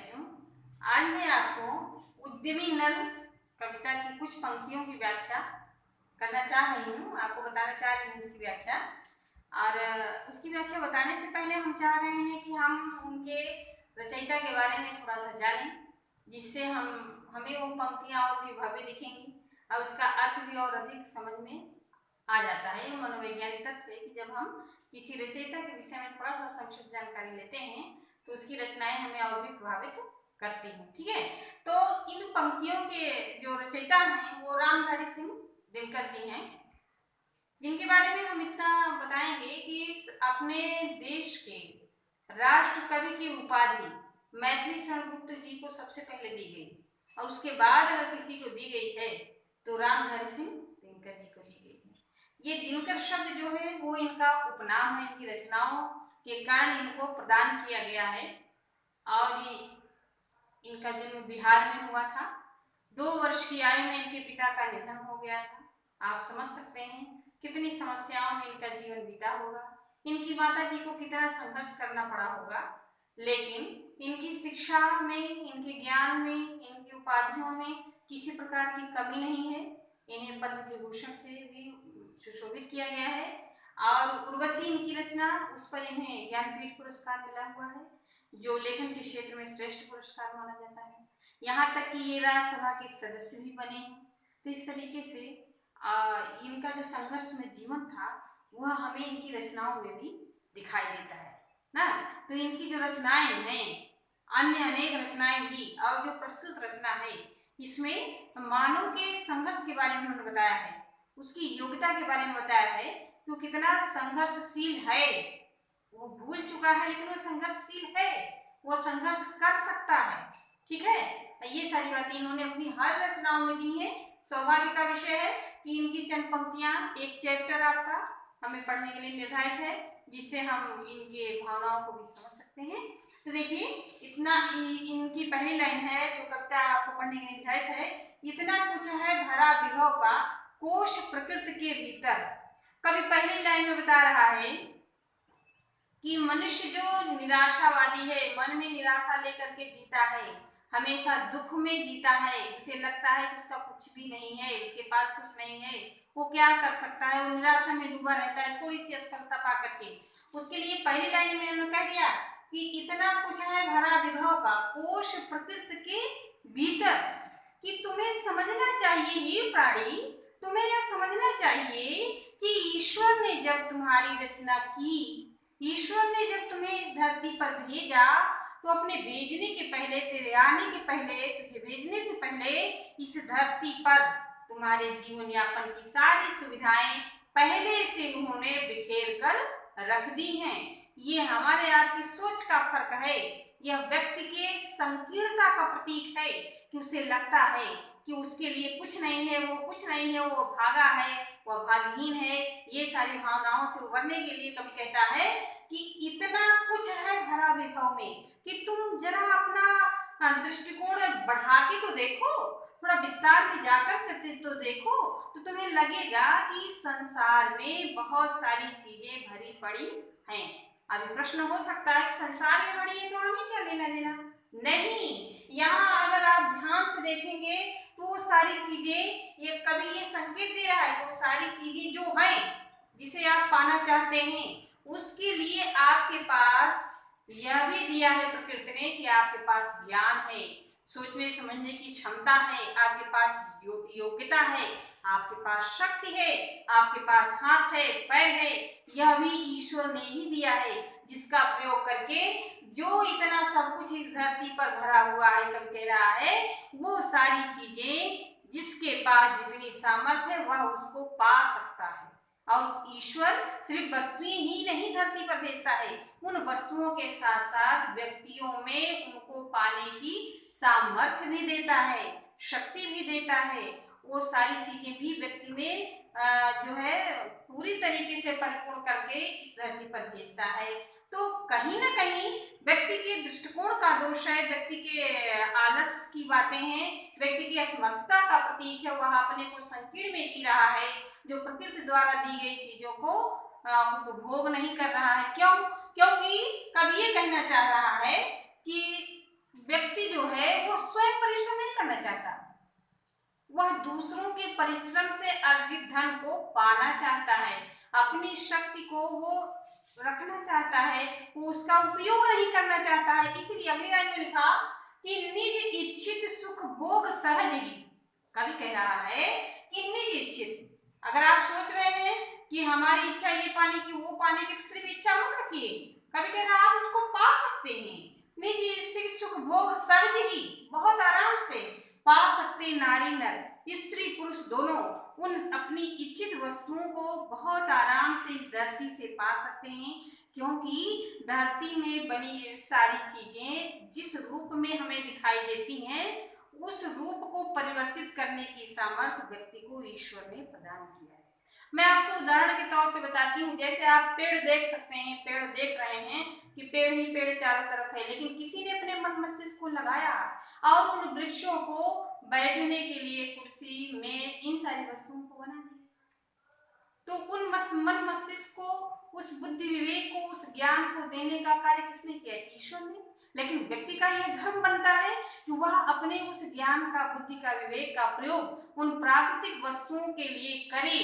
बच्चों, आज मैं आपको उद्यमी नल कविता की कुछ पंक्तियों की व्याख्या करना चाह रही हूँ, आपको बताना चाह रही हूँ उसकी व्याख्या। और उसकी व्याख्या बताने से पहले हम चाह रहे हैं कि हम उनके रचयिता के बारे में थोड़ा सा जानें, जिससे हमें वो पंक्तियाँ और भी भव्य दिखेंगी और उसका अर्थ भी और अधिक समझ में आ जाता है। ये मनोवैज्ञानिक तथ्य है कि जब हम किसी रचयिता के विषय में थोड़ा सा संक्षिप्त जानकारी लेते हैं तो उसकी रचनाएं हमें और भी प्रभावित करती हैं। ठीक है, तो इन पंक्तियों के जो रचयिता हैं वो रामधारी सिंह दिनकर जी हैं, जिनके बारे में हम इतना बताएंगे कि अपने देश के राष्ट्र कवि की उपाधि मैथिली शरण गुप्त जी को सबसे पहले दी गई और उसके बाद अगर किसी को दी गई है तो रामधारी सिंह दिनकर जी को दी गई है। ये दिनकर शब्द जो है वो इनका उपनाम है, इनकी रचनाओं के कारण इनको प्रदान किया गया है। और इनका जन्म बिहार में हुआ था। 2 वर्ष की आयु में इनके पिता का निधन हो गया था। आप समझ सकते हैं कितनी समस्याओं में इनका जीवन बीता होगा, इनकी माता जी को कितना संघर्ष करना पड़ा होगा, लेकिन इनकी शिक्षा में, इनके ज्ञान में, इनकी उपाधियों में किसी प्रकार की कमी नहीं है। इन्हें पद्म विभूषण से भी सुशोभित किया गया है और उर्वशी इनकी रचना, उस पर इन्हें ज्ञानपीठ पुरस्कार मिला हुआ है, जो लेखन के क्षेत्र में श्रेष्ठ पुरस्कार माना जाता है। यहाँ तक कि ये राज्यसभा के सदस्य भी बने हैं। तो इस तरीके से इनका जो संघर्ष में जीवन था वह हमें इनकी रचनाओं में भी दिखाई देता है ना। तो इनकी जो रचनाएं हैं, अन्य अनेक रचनाएं भी, और जो प्रस्तुत रचना है इसमें मानव के संघर्ष के बारे में उन्होंने बताया है, उसकी योग्यता के बारे में बताया है कि वो कितना संघर्षशील है। वो भूल चुका है लेकिन वो संघर्षशील है, वो संघर्ष कर सकता है। ठीक है, ये सारी बातें इन्होंने अपनी हर रचनाओं में दी है। सौभाग्य का विषय है कि इनकी चंद पंक्तियां, एक चैप्टर आपका हमें पढ़ने के लिए निर्धारित है, जिससे हम इनके भावनाओं को भी समझ सकते हैं। तो देखिए, इतना इनकी पहली लाइन है जो कविता आपको पढ़ने के लिए निर्धारित है, इतना कुछ है भरा विभव का कोश प्रकृति के भीतर। कवि पहली लाइन में बता रहा है कि मनुष्य जो निराशावादी है, मन में निराशा लेकर के जीता है, हमेशा दुख में जीता है, उसे लगता है कि उसका कुछ भी नहीं है, उसके पास कुछ नहीं है, वो क्या कर सकता है, वो निराशा में डूबा रहता है थोड़ी सी असफलता पा करके। उसके लिए पहली लाइन में उन्होंने कह दिया कि इतना कुछ है भरा विभव का कोश प्रकृति के भीतर, कि तुम्हें समझना चाहिए ही प्राणी, तुम्हें यह समझना चाहिए कि ईश्वर ने जब तुम्हारी रचना की, ईश्वर ने जब तुम्हें इस धरती पर भेजा तो अपने भेजने के पहले, तेरे आने के पहले, तुझे भेजने से पहले इस धरती पर तुम्हारे जीवन यापन की सारी सुविधाएं पहले से उन्होंने बिखेर कर रख दी हैं। ये हमारे आपकी सोच का फर्क है। यह व्यक्ति के संकीर्णता का प्रतीक है कि उसे लगता है कि उसके लिए कुछ नहीं है, वो कुछ नहीं है, वो भागा है, वह भाग्यहीन है। ये सारी भावनाओं से उबरने के लिए कवि कहता है कि इतना कुछ है भरा विभव में, कि तुम जरा अपना दृष्टिकोण बढ़ा के तो देखो, थोड़ा विस्तार में जाकर करके तो देखो, तो तुम्हें लगेगा कि संसार में बहुत सारी चीजें भरी पड़ी हैं। अभी प्रश्न हो सकता है कि संसार में बड़ी है तो हमें क्या लेना देना? नहीं, यहाँ अगर आप ध्यान से देखेंगे तो वो सारी चीजें, ये कवि ये संकेत दे रहा है, वो सारी चीजें जो हैं जिसे आप पाना चाहते हैं, उसके लिए आपके पास यह भी दिया है प्रकृति ने कि आपके पास ज्ञान है, सोचने समझने की क्षमता है, आपके पास योग्यता है, आपके पास शक्ति है, आपके पास हाथ है, पैर है। यह भी ईश्वर ने ही दिया है, जिसका प्रयोग करके जो इतना सब कुछ इस धरती पर भरा हुआ है, कवि कह रहा है, वो सारी चीजें जिसके पास जितनी सामर्थ्य है वह उसको पा सकता है। और ईश्वर सिर्फ वस्तुएं ही नहीं धरती पर भेजता है, उन वस्तुओं के साथ साथ व्यक्तियों में उनको पाने की सामर्थ्य भी देता है, शक्ति भी देता है। वो सारी चीजें भी व्यक्ति में जो है पूरी तरीके से परिपूर्ण करके इस धरती पर भेजता है। तो कहीं ना कहीं व्यक्ति के दृष्टिकोण का दोष है, व्यक्ति के आलस की बातें हैं, व्यक्ति की असमर्थता का प्रतीक है। वह अपने को संकीर्ण में जी रहा है, जो प्रकृति द्वारा दी गई चीजों को उपभोग नहीं कर रहा है। क्यों? क्योंकि कवि ये कहना चाह रहा है कि व्यक्ति दूसरों के परिश्रम से अर्जित धन को पाना चाहता है, अपनी शक्ति को वो रखना चाहता है, वो उसका उपयोग नहीं करना चाहता है। इसलिए अगली लाइन में लिखा कि निज इच्छित सुख भोग सहज ही। कवि कह रहा है कि निज इच्छित, अगर आप सोच रहे हैं कि हमारी इच्छा ये पाने की वो पाने की, तो सिर्फ इच्छा मत रखिए। कवि कह रहा है आप उसको पा सकते हैं। निज इच्छित सुख भोग सहज ही, बहुत आराम से पा सकते नारी नर, स्त्री पुरुष दोनों उन अपनी इच्छित वस्तुओं को बहुत आराम से इस धरती से पा सकते हैं, क्योंकि धरती में बनी सारी चीजें जिस रूप में हमें दिखाई देती हैं, उस रूप को परिवर्तित करने की सामर्थ्य व्यक्ति को ईश्वर ने प्रदान किया है। मैं आपको उदाहरण के तौर पे बताती हूँ। जैसे आप पेड़ देख सकते हैं, पेड़ देख रहे हैं कि पेड़ ही पेड़ चारों तरफ है, लेकिन किसी ने अपने मन मस्तिष्क को लगाया और उन वृक्षों को बैठने के लिए कुर्सी में इन सारी वस्तुओं को बना दिया। तो उन मन मस्तिष्क को, उस बुद्धि विवेक को, उस ज्ञान को देने का कार्य किसने किया? ईश्वर ने। लेकिन व्यक्ति का यह धर्म बनता है कि वह अपने उस ज्ञान का, बुद्धि का, विवेक का प्रयोग उन प्राकृतिक वस्तुओं के लिए करे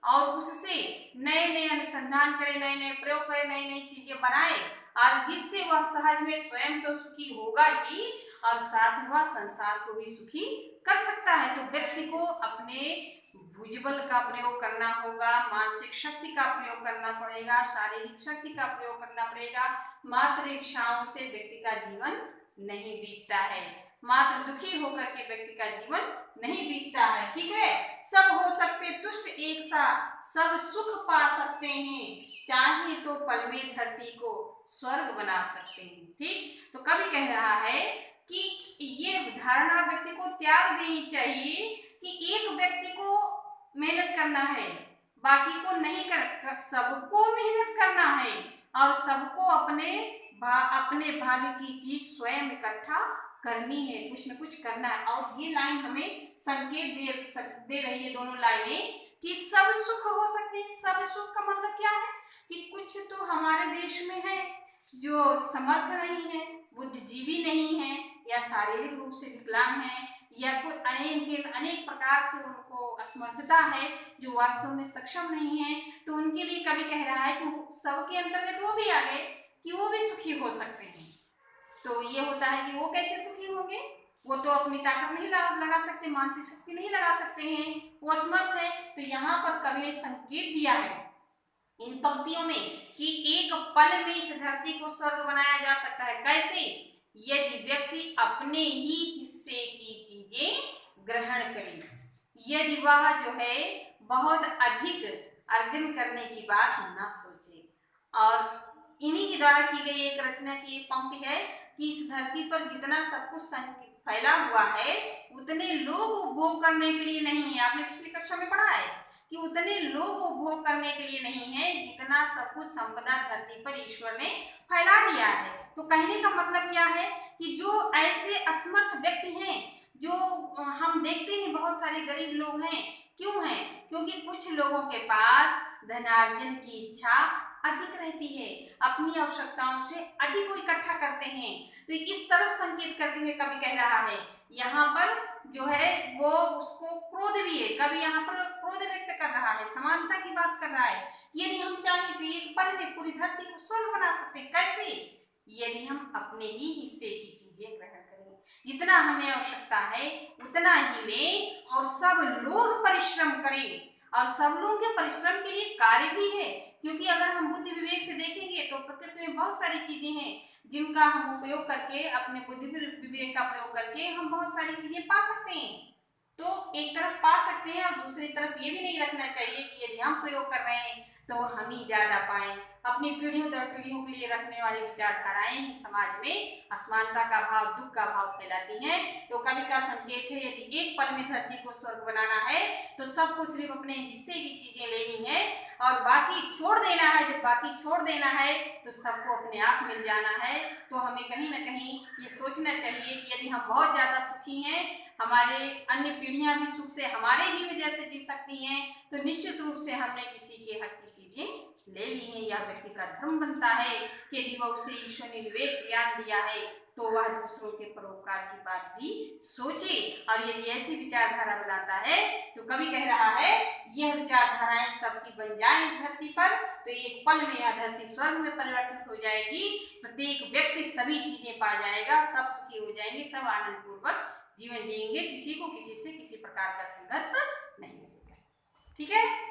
और उससे नए नए अनुसंधान करे, नए नए प्रयोग करे, नई नई चीजें बनाए, और जिससे वह सहज में स्वयं तो सुखी होगा ही और साथ में वह संसार को भी सुखी कर सकता है। तो व्यक्ति को अपने भुजबल का प्रयोग करना होगा, मानसिक शक्ति का प्रयोग करना पड़ेगा, शारीरिक शक्ति का प्रयोग करना पड़ेगा। मात्र इच्छाओं से व्यक्ति का जीवन नहीं बीतता है, मात्र दुखी होकर के व्यक्ति का जीवन नहीं बीतता है। ठीक है, सब हो सकते तुष्ट एक सा, सब सुख पा सकते हैं, चाहे तो पल में धरती को स्वर्ग बना सकते हैं। ठीक, तो कवि कह रहा है कि ये धारणा व्यक्ति को त्याग देनी चाहिए कि एक व्यक्ति को मेहनत करना है, बाकी को नहीं कर, सबको मेहनत करना है और सबको अपने भाग्य की चीज स्वयं इकट्ठा करनी है, कुछ न कुछ करना है। और ये लाइन हमें संकेत दे रही है, दोनों लाइनें, कि सब सुख हो सकते हैं। सब सुख का मतलब क्या है कि कुछ तो हमारे देश में है जो समर्थ नहीं है, बुद्धिजीवी नहीं है, या शारीरिक रूप से विकलांग है, या कोई अनेक प्रकार से उनको असमर्थता है, जो वास्तव में सक्षम नहीं है। तो उनके लिए कवि कह रहा है कि सबके अंतर्गत वो भी आ गए कि वो भी सुखी हो सकते हैं। तो ये होता है कि वो कैसे सुखी होंगे? वो तो अपनी ताकत नहीं लगा सकते, मानसिक शक्ति नहीं लगा सकते हैं, वो असमर्थ है। तो यहाँ पर कवि ने संकेत दिया है इन पंक्तियों में कि एक पल में इस धरती को स्वर्ग बनाया जा सकता है। कैसे? यदि व्यक्ति अपने ही हिस्से की चीजें ग्रहण करे, यदि वह जो है बहुत अधिक अर्जन करने की बात न सोचे। और इन्हीं के द्वारा की गई एक रचना की एक पंक्ति है कि इस धरती पर जितना सब कुछ फैला हुआ है, उतने लोग उपभोग करने के लिए नहीं है। आपने पिछली कक्षा में पढ़ा है कि उतने लोग उपभोग करने के लिए नहीं है जितना सब कुछ संपदा धरती पर ईश्वर ने फैला दिया है। तो कहने का मतलब क्या है कि जो ऐसे असमर्थ व्यक्ति हैं, जो हम देखते हैं बहुत सारे गरीब लोग हैं, क्यों हैं? क्योंकि कुछ लोगों के पास धनार्जन की इच्छा अधिक रहती है, अपनी आवश्यकताओं से अधिक वो इकट्ठा करते हैं। तो इस तरफ संकेत करते हुए कवि कह रहा है, यहाँ पर जो है वो उसको क्रोध भी है, कवि यहाँ पर क्रोध व्यक्त कर रहा है, समानता की बात कर रहा है। यदि हम चाहें तो एक पल में पूरी धरती को स्वर्ग बना सकते हैं। कैसे? यदि हम अपने ही हिस्से की चीजें ग्रहण करें, जितना हमें आवश्यकता है उतना ही लें और सब लोग परिश्रम करें। और सब लोगों के परिश्रम के लिए कार्य भी है, क्योंकि अगर हम बुद्धि विवेक से देखेंगे तो प्रकृति में बहुत सारी चीजें हैं जिनका हम उपयोग करके, अपने बुद्धि विवेक का प्रयोग करके हम बहुत सारी चीजें पा सकते हैं। तो एक तरफ पा सकते हैं और दूसरी तरफ ये भी नहीं रखना चाहिए कि यदि हम प्रयोग कर रहे हैं तो हम ही ज्यादा पाएं। अपनी पीढ़ियों दर पीढ़ियों के लिए रखने वाली विचारधाराएं ही समाज में असमानता का भाव, दुख का भाव फैलाती हैं। तो कवि का संकेत है, यदि एक पल में धरती को स्वर्ग बनाना है तो सबको सिर्फ अपने हिस्से की चीजें लेनी है और बाकी छोड़ देना है। जब बाकी छोड़ देना है तो सबको अपने आप मिल जाना है। तो हमें कहीं ना कहीं ये सोचना चाहिए कि यदि हम बहुत ज्यादा सुखी हैं, हमारे अन्य पीढ़ियां भी सुख से हमारे ही वजह से जी सकती हैं, तो निश्चित रूप से हमने किसी के हक की चीजें ले ली हैं। यह व्यक्ति का धर्म बनता है कि यदि वह उसे ईश्वर ने विवेक ज्ञान दिया है तो वह दूसरों के परोपकार की बात भी सोचे। और यदि ऐसी विचारधारा बनाता है तो कवि कह रहा है यह विचारधाराएं सबकी बन जाए इस धरती पर तो एक पल में यह धरती स्वर्ग में परिवर्तित हो जाएगी। प्रत्येक व्यक्ति सभी चीजें पा जाएगा, सब सुखी हो जाएंगे, सब आनंद पूर्वक जीवन जिएंगे, किसी को किसी से किसी प्रकार का संघर्ष नहीं होगा। ठीक है।